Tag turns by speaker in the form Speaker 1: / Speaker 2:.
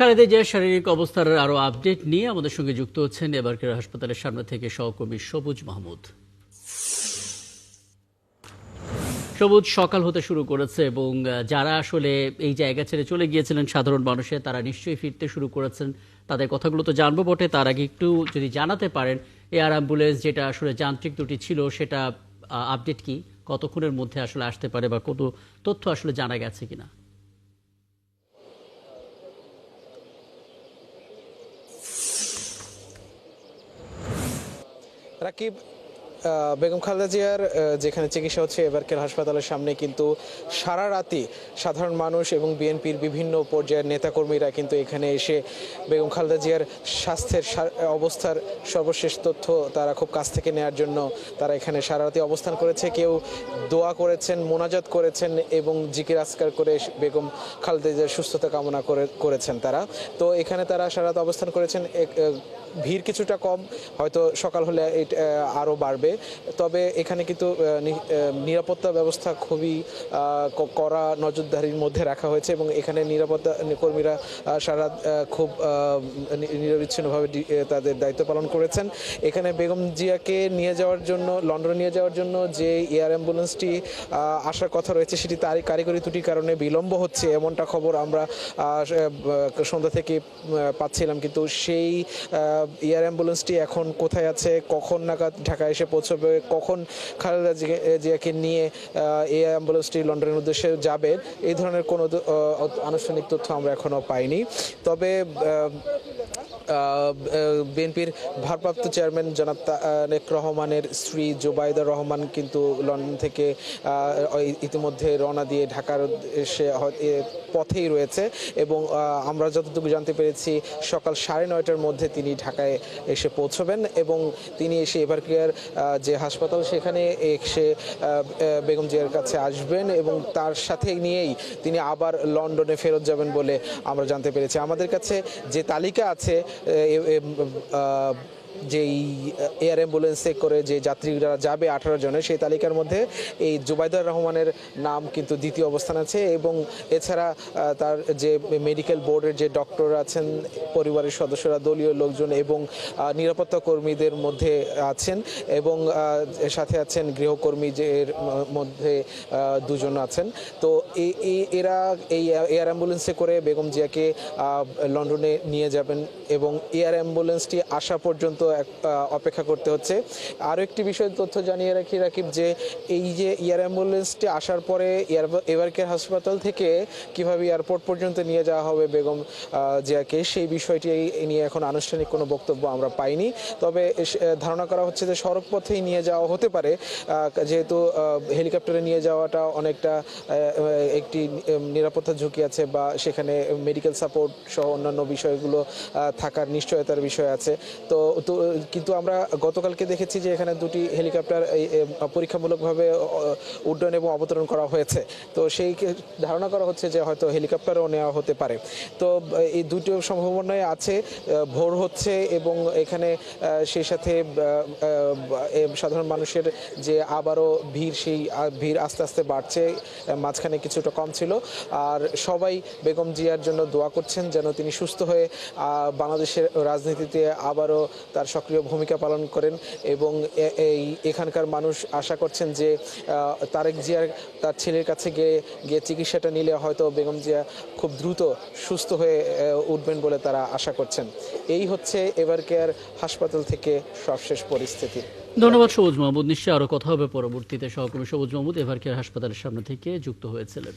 Speaker 1: খালেদা জিয়ার শারীরিক অবস্থার আরো আপডেট নিয়ে আমাদের সঙ্গে যুক্ত হচ্ছেন এবারকার হাসপাতালের সামনে থেকে সহকর্মী সবুজ মাহমুদ। সবুজ, সকাল হতে শুরু করেছে এবং যারা আসলে এই জায়গা ছেড়ে চলে গিয়েছিলেন সাধারণ মানুষের, তারা নিশ্চয়ই ফিরতে শুরু করেছেন। তাদের কথাগুলো তো জানবো বটে, তার আগে একটু যদি জানাতে পারেন এয়ার অ্যাম্বুলেন্স যেটা আসলে যান্ত্রিক ত্রুটি ছিল সেটা আপডেট কি, কতক্ষণের মধ্যে আসলে আসতে পারে বা কত তথ্য আসলে জানা গেছে কিনা?
Speaker 2: রাকিব, বেগম খালেদা জিয়ার যেখানে চিকিৎসা হচ্ছে এবারকার হাসপাতালের সামনে কিন্তু সারা রাতই সাধারণ মানুষ এবং বিএনপির বিভিন্ন পর্যায়ের নেতাকর্মীরা কিন্তু এখানে এসে বেগম খালেদা জিয়ার স্বাস্থ্যের অবস্থার সর্বশেষ তথ্য তারা খুব কাছ থেকে নেওয়ার জন্য তারা এখানে সারা রাতই অবস্থান করেছে। কেউ দোয়া করেছেন, মোনাজাত করেছেন এবং জিকির আজকার করে বেগম খালেদা জিয়ার সুস্থতা কামনা করেছেন তারা। তো এখানে তারা সারা রাত অবস্থান করেছেন। ভিড় কিছুটা কম, হয়তো সকাল হলে আরও বাড়বে। তবে এখানে কিন্তু নিরাপত্তা ব্যবস্থা খুবই কড়া নজরদারির মধ্যে রাখা হয়েছে এবং এখানে নিরাপত্তা কর্মীরা সারা খুব নিরবিচ্ছিন্নভাবে তাদের দায়িত্ব পালন করেছেন। এখানে বেগম জিয়াকে নিয়ে যাওয়ার জন্য, লন্ডনে নিয়ে যাওয়ার জন্য যে এয়ার অ্যাম্বুলেন্সটি আসার কথা রয়েছে সেটি তারই কারিগরি ত্রুটির কারণে বিলম্ব হচ্ছে, এমনটা খবর আমরা সন্ধ্যা থেকে পাচ্ছিলাম। কিন্তু সেই এয়ার অ্যাম্বুলেন্সটি এখন কোথায় আছে, কখন নাগাদ ঢাকায় এসে পৌঁছবে, কখন খালেদা জিয়াকে নিয়ে এয়ার অ্যাম্বুলেন্সটি লন্ডনের উদ্দেশ্যে যাবে, এই ধরনের কোনো আনুষ্ঠানিক তথ্য আমরা এখনো পাইনি। তবে বিএনপির ভারপ্রাপ্ত চেয়ারম্যান জনাব তারেক রহমানের স্ত্রী জোবাইদা রহমান কিন্তু লন্ডন থেকে ইতিমধ্যে রওনা দিয়ে ঢাকার এসে পথেই রয়েছে এবং আমরা যতটুকু জানতে পেরেছি সকাল 9:30টার মধ্যে তিনি ঢাকায় এসে পৌঁছবেন এবং তিনি এসে এবারকার যে হাসপাতাল সেখানে এসে বেগম জিয়ার কাছে আসবেন এবং তার সাথে নিয়েই তিনি আবার লন্ডনে ফেরত যাবেন বলে আমরা জানতে পেরেছি। আমাদের কাছে যে তালিকা আছে যেই এয়ার অ্যাম্বুলেন্সে করে যে যাত্রীরা যাবে 18 জনের, সেই তালিকার মধ্যে এই জুবাইদা রহমানের নাম কিন্তু দ্বিতীয় অবস্থান আছে এবং এছাড়া তার যে মেডিকেল বোর্ডের যে ডক্টর আছেন, পরিবারের সদস্যরা, দলীয় লোকজন এবং নিরাপত্তা কর্মীদের মধ্যে আছেন এবং সাথে আছেন গৃহকর্মী, যে এর মধ্যে দুজন আছেন। তো এরা এই এয়ার অ্যাম্বুলেন্সে করে বেগম জিয়াকে লন্ডনে নিয়ে যাবেন এবং এয়ার অ্যাম্বুলেন্সটি আসা পর্যন্ত অপেক্ষা করতে হচ্ছে। আরও একটি বিষয় তথ্য জানিয়ে রাকিব, যে এই যে এয়ার অ্যাম্বুলেন্সটি আসার পরে এবারকার হাসপাতাল থেকে কিভাবে এয়ারপোর্ট পর্যন্ত নিয়ে যাওয়া হবে বেগম জিয়াকে, সেই বিষয়টি নিয়ে এখন আনুষ্ঠানিক কোনো বক্তব্য আমরা পাইনি। তবে ধারণা করা হচ্ছে যে সড়ক পথেই নিয়ে যাওয়া হতে পারে, যেহেতু হেলিকপ্টারে নিয়ে যাওয়াটা অনেকটা একটি নিরাপত্তা ঝুঁকি আছে বা সেখানে মেডিকেল সাপোর্ট সহ অন্যান্য বিষয়গুলো থাকার নিশ্চয়তার বিষয় আছে। তো কিন্তু আমরা গতকালকে দেখেছি যে এখানে দুটি হেলিকপ্টার পরীক্ষামূলকভাবে উড্ডয়ন এবং অবতরণ করা হয়েছে। তো সেই ধারণা করা হচ্ছে যে হয়তো হেলিকপ্টারও নেওয়া হতে পারে। তো এই দুটো সম্ভাবনায় আছে। ভোর হচ্ছে এবং এখানে সেই সাথে সাধারণ মানুষের যে আবারও ভিড়, সেই ভিড় আস্তে আস্তে বাড়ছে, মাঝখানে কিছুটা কম ছিল। আর সবাই বেগম জিয়ার জন্য দোয়া করছেন যেন তিনি সুস্থ হয়ে বাংলাদেশের রাজনীতিতে আবারও তার সক্রিয় ভূমিকা পালন করেন এবং এখানকার মানুষ আশা করছেন যে তারেক জিয়ার তার ছেলের কাছে গিয়ে চিকিৎসাটা নিলে হয়তো বেগম জিয়া খুব দ্রুত সুস্থ হয়ে উঠবেন বলে তারা আশা করছেন। এই হচ্ছে এবারকার হাসপাতাল থেকে সবশেষ পরিস্থিতি।
Speaker 1: ধন্যবাদ সবুজ মাহমুদ। নিশ্চয়ই আরো কথা হবে পরবর্তীতে। সহকর্মী সবুজ মাহমুদ এবারকার হাসপাতালের সামনে থেকে যুক্ত হয়েছিলেন।